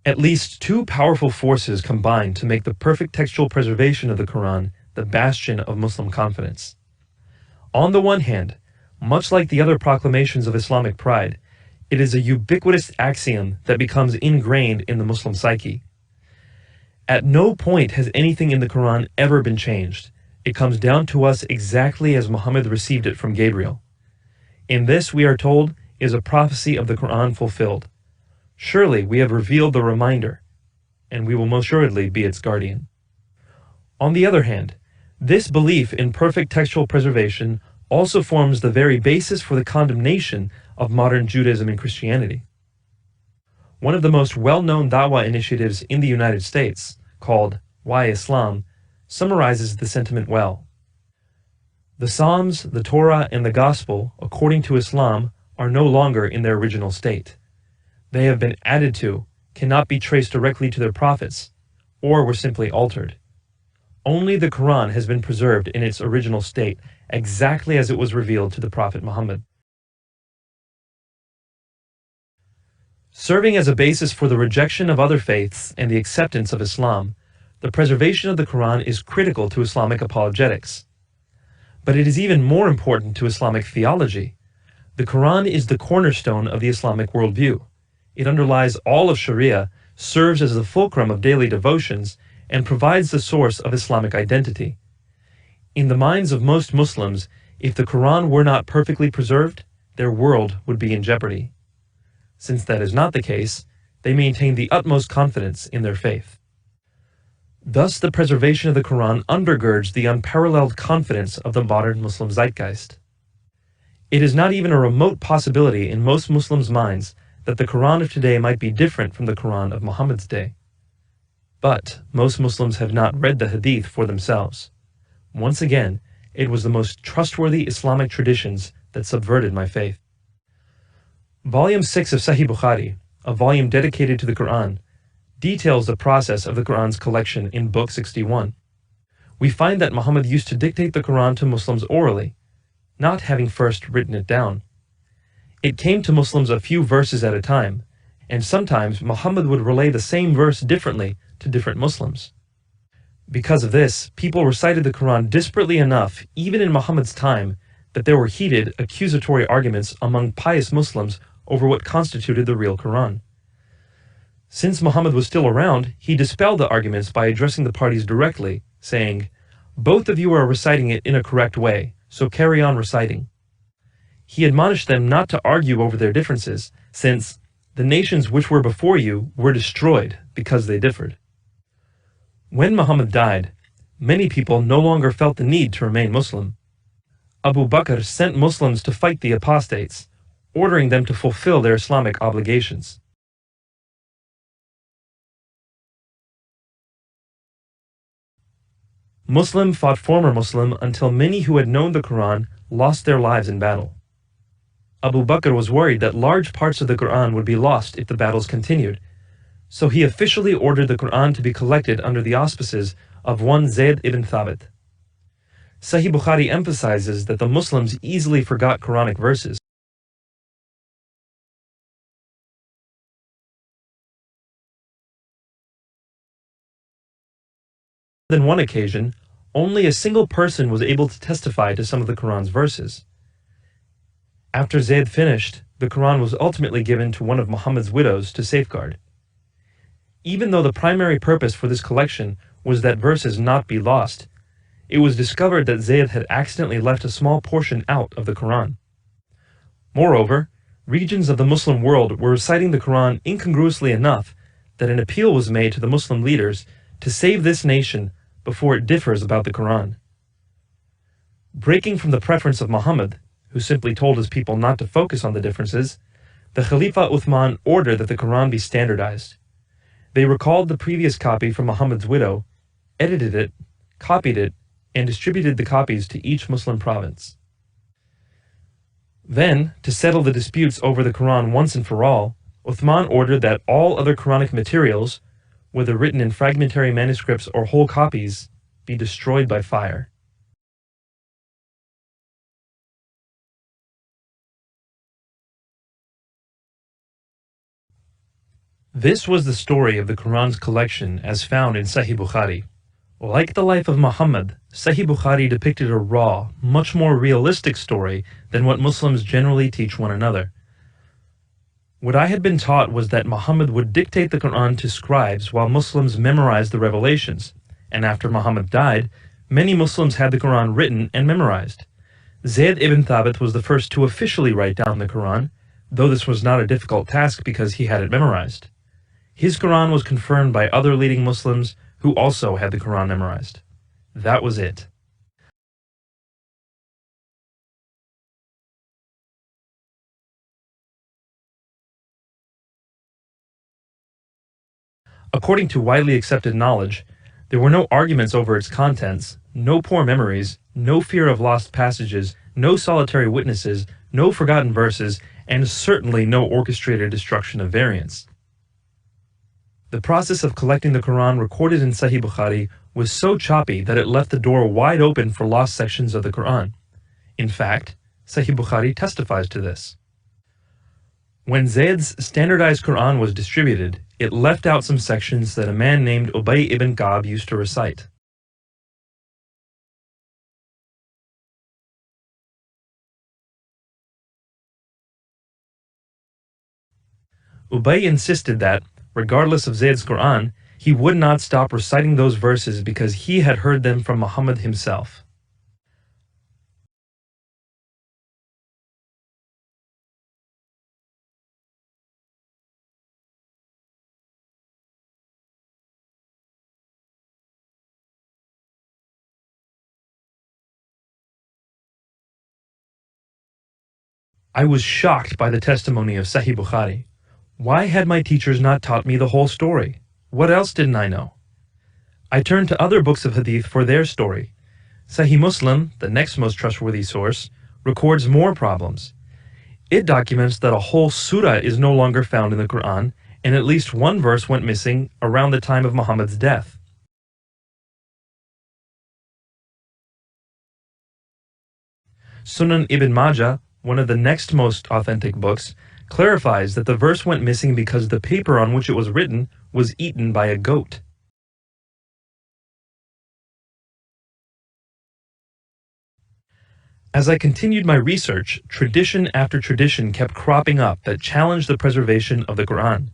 At least two powerful forces combine to make the perfect textual preservation of the Quran the bastion of Muslim confidence. On the one hand, much like the other proclamations of Islamic pride, it is a ubiquitous axiom that becomes ingrained in the Muslim psyche. At no point has anything in the Quran ever been changed. It comes down to us exactly as Muhammad received it from Gabriel. In this, we are told, is a prophecy of the Quran fulfilled. Surely we have revealed the reminder, and we will most assuredly be its guardian. On the other hand, this belief in perfect textual preservation also forms the very basis for the condemnation of modern Judaism and Christianity. One of the most well-known da'wah initiatives in the United States, called Why Islam, summarizes the sentiment well. The Psalms, the Torah, and the Gospel, according to Islam, are no longer in their original state. They have been added to, cannot be traced directly to their prophets, or were simply altered. Only the Quran has been preserved in its original state, exactly as it was revealed to the Prophet Muhammad. Serving as a basis for the rejection of other faiths and the acceptance of Islam, the preservation of the Quran is critical to Islamic apologetics. But it is even more important to Islamic theology. The Quran is the cornerstone of the Islamic worldview. It underlies all of Sharia, serves as the fulcrum of daily devotions, and provides the source of Islamic identity. In the minds of most Muslims, if the Quran were not perfectly preserved, their world would be in jeopardy. Since that is not the case, they maintain the utmost confidence in their faith. Thus, the preservation of the Quran undergirds the unparalleled confidence of the modern Muslim zeitgeist. It is not even a remote possibility in most Muslims' minds that the Quran of today might be different from the Quran of Muhammad's day. But most Muslims have not read the Hadith for themselves. Once again, it was the most trustworthy Islamic traditions that subverted my faith. Volume 6 of Sahih Bukhari, a volume dedicated to the Quran, details the process of the Quran's collection in Book 61. We find that Muhammad used to dictate the Quran to Muslims orally, not having first written it down. It came to Muslims a few verses at a time, and sometimes Muhammad would relay the same verse differently to different Muslims. Because of this, people recited the Quran disparately enough, even in Muhammad's time, that there were heated, accusatory arguments among pious Muslims over what constituted the real Quran. Since Muhammad was still around, he dispelled the arguments by addressing the parties directly, saying, "Both of you are reciting it in a correct way, so carry on reciting." He admonished them not to argue over their differences, since the nations which were before you were destroyed because they differed. When Muhammad died, many people no longer felt the need to remain Muslim. Abu Bakr sent Muslims to fight the apostates, ordering them to fulfill their Islamic obligations. Muslim fought former Muslim until many who had known the Quran lost their lives in battle. Abu Bakr was worried that large parts of the Quran would be lost if the battles continued, so he officially ordered the Quran to be collected under the auspices of one Zayd ibn Thabit. Sahih Bukhari emphasizes that the Muslims easily forgot Quranic verses. On one occasion, only a single person was able to testify to some of the Quran's verses. After Zayd finished, the Quran was ultimately given to one of Muhammad's widows to safeguard. Even though the primary purpose for this collection was that verses not be lost, it was discovered that Zayd had accidentally left a small portion out of the Quran. Moreover, regions of the Muslim world were reciting the Quran incongruously enough that an appeal was made to the Muslim leaders to save this nation before it differs about the Quran. Breaking from the preference of Muhammad, who simply told his people not to focus on the differences, the Khalifa Uthman ordered that the Quran be standardized. They recalled the previous copy from Muhammad's widow, edited it, copied it, and distributed the copies to each Muslim province. Then, to settle the disputes over the Quran once and for all, Uthman ordered that all other Quranic materials, whether written in fragmentary manuscripts or whole copies, be destroyed by fire. This was the story of the Quran's collection as found in Sahih Bukhari. Like the life of Muhammad, Sahih Bukhari depicted a raw, much more realistic story than what Muslims generally teach one another. What I had been taught was that Muhammad would dictate the Quran to scribes while Muslims memorized the revelations, and after Muhammad died, many Muslims had the Quran written and memorized. Zayd ibn Thabit was the first to officially write down the Quran, though this was not a difficult task because he had it memorized. His Quran was confirmed by other leading Muslims who also had the Quran memorized. That was it. According to widely accepted knowledge, there were no arguments over its contents, no poor memories, no fear of lost passages, no solitary witnesses, no forgotten verses, and certainly no orchestrated destruction of variants. The process of collecting the Quran recorded in Sahih Bukhari was so choppy that it left the door wide open for lost sections of the Quran. In fact, Sahih Bukhari testifies to this. When Zayd's standardized Quran was distributed, it left out some sections that a man named Ubay ibn Ka'b used to recite. Ubay insisted that, regardless of Zayd's Quran, he would not stop reciting those verses because he had heard them from Muhammad himself. I was shocked by the testimony of Sahih Bukhari. Why had my teachers not taught me the whole story? What else didn't I know? I turned to other books of hadith for their story. Sahih Muslim, the next most trustworthy source, records more problems. It documents that a whole surah is no longer found in the Quran, and at least one verse went missing around the time of Muhammad's death. Sunan ibn Majah, one of the next most authentic books, clarifies that the verse went missing because the paper on which it was written was eaten by a goat. As I continued my research, tradition after tradition kept cropping up that challenged the preservation of the Quran.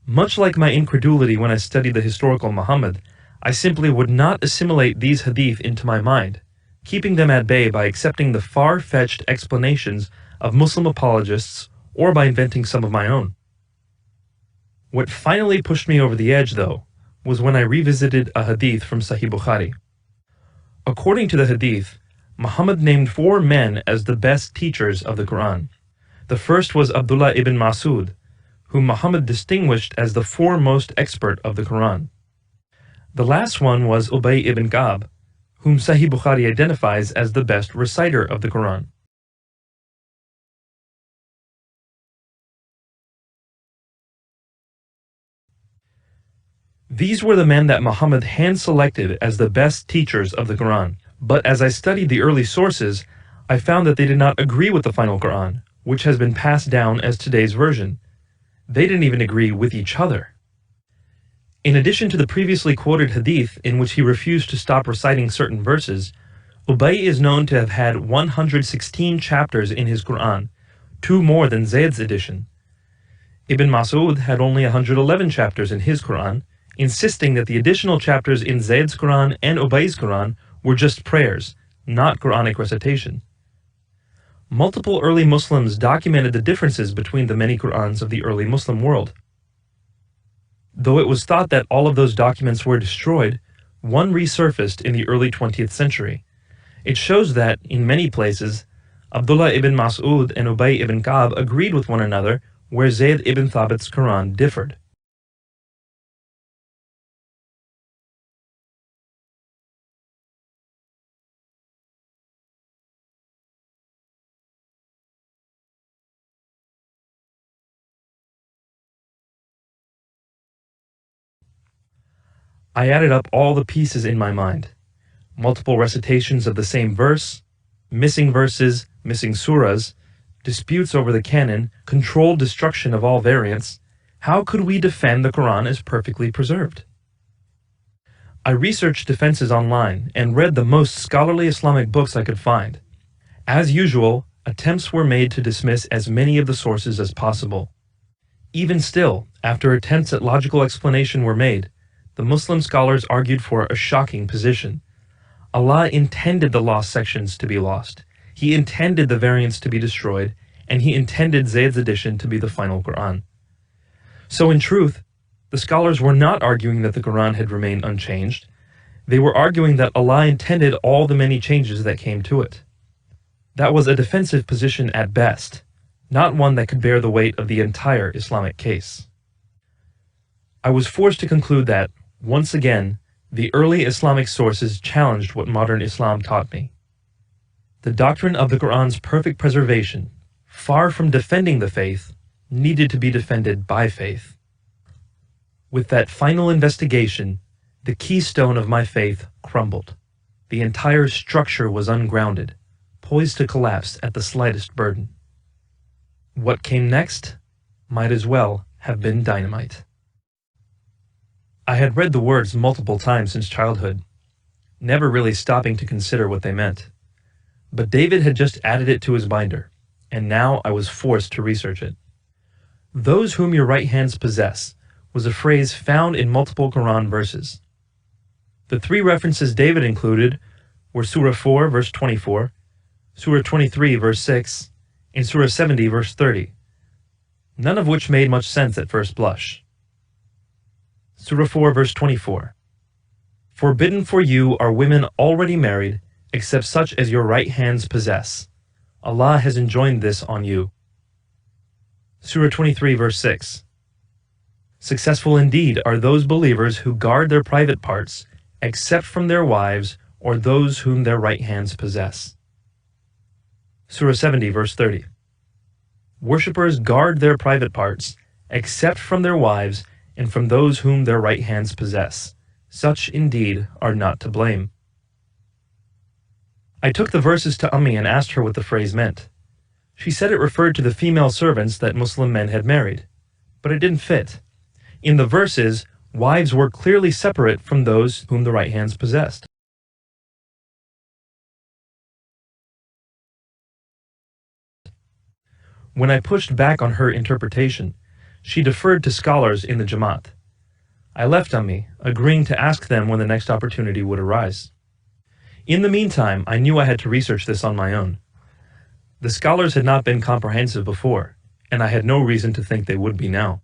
Much like my incredulity when I studied the historical Muhammad, I simply would not assimilate these hadith into my mind, keeping them at bay by accepting the far-fetched explanations of Muslim apologists or by inventing some of my own. What finally pushed me over the edge, though, was when I revisited a hadith from Sahih Bukhari. According to the hadith, Muhammad named 4 men as the best teachers of the Quran. The first was Abdullah ibn Mas'ud, whom Muhammad distinguished as the foremost expert of the Quran. The last one was Ubay ibn Ka'b, whom Sahih Bukhari identifies as the best reciter of the Quran. These were the men that Muhammad hand-selected as the best teachers of the Quran. But as I studied the early sources, I found that they did not agree with the final Quran, which has been passed down as today's version. They didn't even agree with each other. In addition to the previously quoted hadith in which he refused to stop reciting certain verses, Ubay is known to have had 116 chapters in his Quran, 2 more than Zayd's edition. Ibn Mas'ud had only 111 chapters in his Quran, insisting that the additional chapters in Zayd's Quran and Ubay's Quran were just prayers, not Quranic recitation. Multiple early Muslims documented the differences between the many Qurans of the early Muslim world. Though it was thought that all of those documents were destroyed, one resurfaced in the early 20th century. It shows that, in many places, Abdullah ibn Mas'ud and Ubay ibn Ka'b agreed with one another where Zayd ibn Thabit's Quran differed. I added up all the pieces in my mind. Multiple recitations of the same verse, missing verses, missing surahs, disputes over the canon, controlled destruction of all variants, How could we defend the Quran as perfectly preserved? I researched defenses online and read the most scholarly Islamic books I could find. As usual, attempts were made to dismiss as many of the sources as possible. Even still, after attempts at logical explanation were made, the Muslim scholars argued for a shocking position. Allah intended the lost sections to be lost. He intended the variants to be destroyed, and He intended Zayd's edition to be the final Quran. So in truth, the scholars were not arguing that the Quran had remained unchanged. They were arguing that Allah intended all the many changes that came to it. That was a defensive position at best, not one that could bear the weight of the entire Islamic case. I was forced to conclude that, once again, the early Islamic sources challenged what modern Islam taught me. The doctrine of the Quran's perfect preservation, far from defending the faith, needed to be defended by faith. With that final investigation, the keystone of my faith crumbled. The entire structure was ungrounded, poised to collapse at the slightest burden. What came next might as well have been dynamite. I had read the words multiple times since childhood, never really stopping to consider what they meant. But David had just added it to his binder, and now I was forced to research it. "Those whom your right hands possess" was a phrase found in multiple Quran verses. The three references David included were Surah 4, verse 24, Surah 23, verse 6, and Surah 70, verse 30, none of which made much sense at first blush. Surah 4, verse 24. "Forbidden for you are women already married, except such as your right hands possess. Allah has enjoined this on you." Surah 23, verse 6. "Successful indeed are those believers who guard their private parts, except from their wives or those whom their right hands possess." Surah 70, verse 30. "Worshippers guard their private parts, except from their wives and from those whom their right hands possess. Such indeed are not to blame." I took the verses to Ummi and asked her what the phrase meant. She said it referred to the female servants that Muslim men had married, but it didn't fit. In the verses, wives were clearly separate from those whom the right hands possessed. When I pushed back on her interpretation, she deferred to scholars in the Jamaat. I left Ummi, agreeing to ask them when the next opportunity would arise. In the meantime, I knew I had to research this on my own. The scholars had not been comprehensive before, and I had no reason to think they would be now.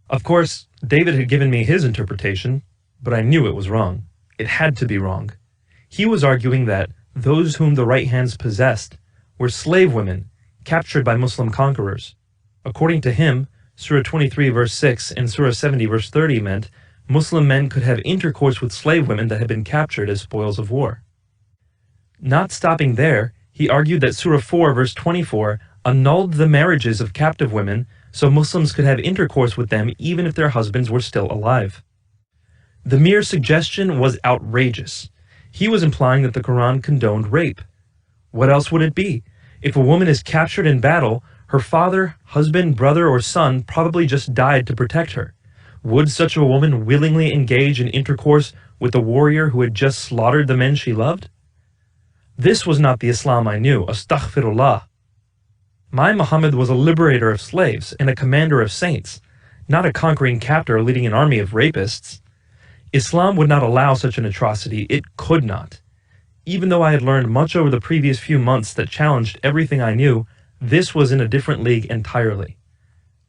Of course, David had given me his interpretation, but I knew it was wrong. It had to be wrong. He was arguing that those whom the right hands possessed were slave women captured by Muslim conquerors. According to him, Surah 23 verse 6 and Surah 70 verse 30 meant Muslim men could have intercourse with slave women that had been captured as spoils of war. Not stopping there, he argued that Surah 4 verse 24 annulled the marriages of captive women so Muslims could have intercourse with them even if their husbands were still alive. The mere suggestion was outrageous. He was implying that the Quran condoned rape. What else would it be? If a woman is captured in battle, her father, husband, brother, or son probably just died to protect her. Would such a woman willingly engage in intercourse with a warrior who had just slaughtered the men she loved? This was not the Islam I knew, astaghfirullah. My Muhammad was a liberator of slaves and a commander of saints, not a conquering captor leading an army of rapists. Islam would not allow such an atrocity. It could not. Even though I had learned much over the previous few months that challenged everything I knew, this was in a different league entirely.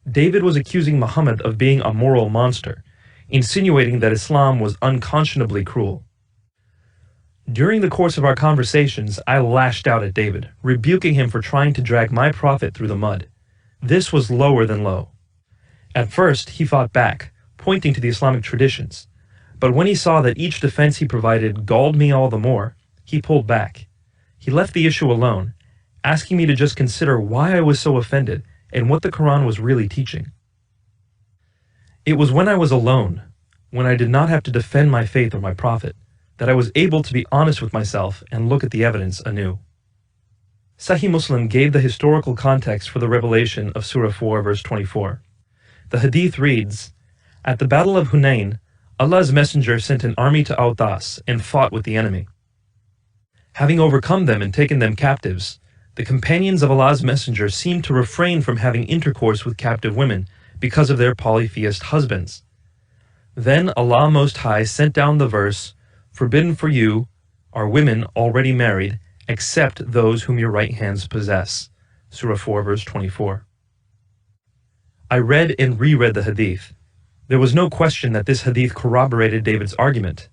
David was accusing Muhammad of being a moral monster, insinuating that Islam was unconscionably cruel. During the course of our conversations, I lashed out at David, rebuking him for trying to drag my prophet through the mud. This was lower than low. At first, he fought back, pointing to the Islamic traditions, but when he saw that each defense he provided galled me all the more, he pulled back. He left the issue alone, asking me to just consider why I was so offended and what the Quran was really teaching. It was when I was alone, when I did not have to defend my faith or my prophet, that I was able to be honest with myself and look at the evidence anew. Sahih Muslim gave the historical context for the revelation of Surah 4 verse 24. The hadith reads, "At the Battle of Hunayn, Allah's Messenger sent an army to Autas and fought with the enemy. Having overcome them and taken them captives, the companions of Allah's Messenger seemed to refrain from having intercourse with captive women because of their polytheist husbands. Then Allah Most High sent down the verse, 'Forbidden for you are women already married, except those whom your right hands possess.' Surah 4, verse 24. I read and reread the hadith. There was no question that this hadith corroborated David's argument.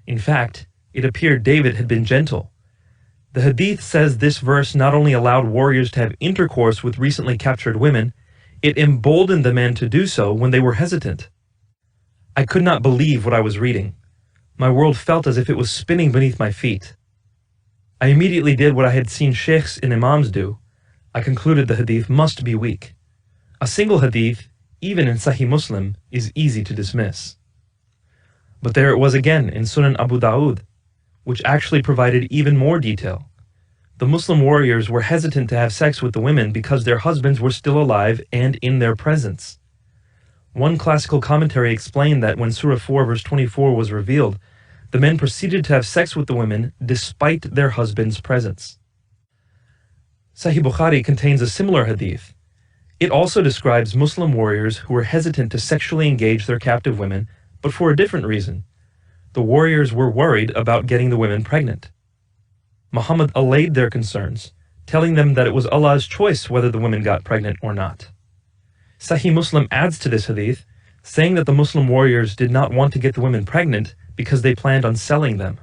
In fact, it appeared David had been gentle. The hadith says this verse not only allowed warriors to have intercourse with recently captured women, it emboldened the men to do so when they were hesitant. I could not believe what I was reading. My world felt as if it was spinning beneath my feet. I immediately did what I had seen sheikhs and imams do. I concluded the hadith must be weak. A single hadith, even in Sahih Muslim, is easy to dismiss. But there it was again in Sunan Abu Dawud, which actually provided even more detail. The Muslim warriors were hesitant to have sex with the women because their husbands were still alive and in their presence. One classical commentary explained that when Surah 4 verse 24 was revealed, the men proceeded to have sex with the women despite their husband's presence. Sahih Bukhari contains a similar hadith. It also describes Muslim warriors who were hesitant to sexually engage their captive women, but for a different reason. The warriors were worried about getting the women pregnant. Muhammad allayed their concerns, telling them that it was Allah's choice whether the women got pregnant or not. Sahih Muslim adds to this hadith, saying that the Muslim warriors did not want to get the women pregnant because they planned on selling them.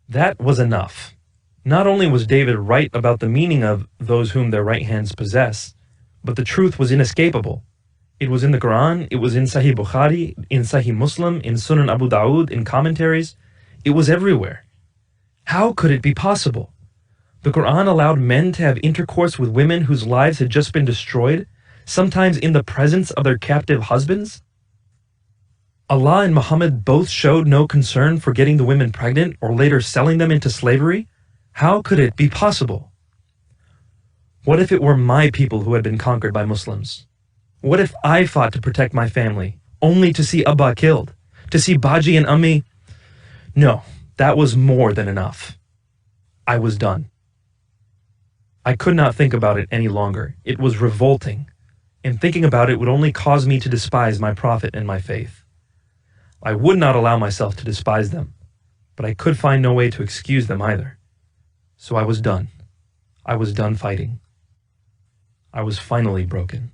That was enough. Not only was David right about the meaning of those whom their right hands possess, but the truth was inescapable. It was in the Quran, it was in Sahih Bukhari, in Sahih Muslim, in Sunan Abu Dawud, in commentaries. It was everywhere. How could it be possible? The Quran allowed men to have intercourse with women whose lives had just been destroyed, sometimes in the presence of their captive husbands? Allah and Muhammad both showed no concern for getting the women pregnant or later selling them into slavery? How could it be possible? What if it were my people who had been conquered by Muslims? What if I fought to protect my family, only to see Abba killed, to see Baji and Ammi? No, that was more than enough. I was done. I could not think about it any longer. It was revolting, and thinking about it would only cause me to despise my prophet and my faith. I would not allow myself to despise them, but I could find no way to excuse them either. So I was done. I was done fighting. I was finally broken.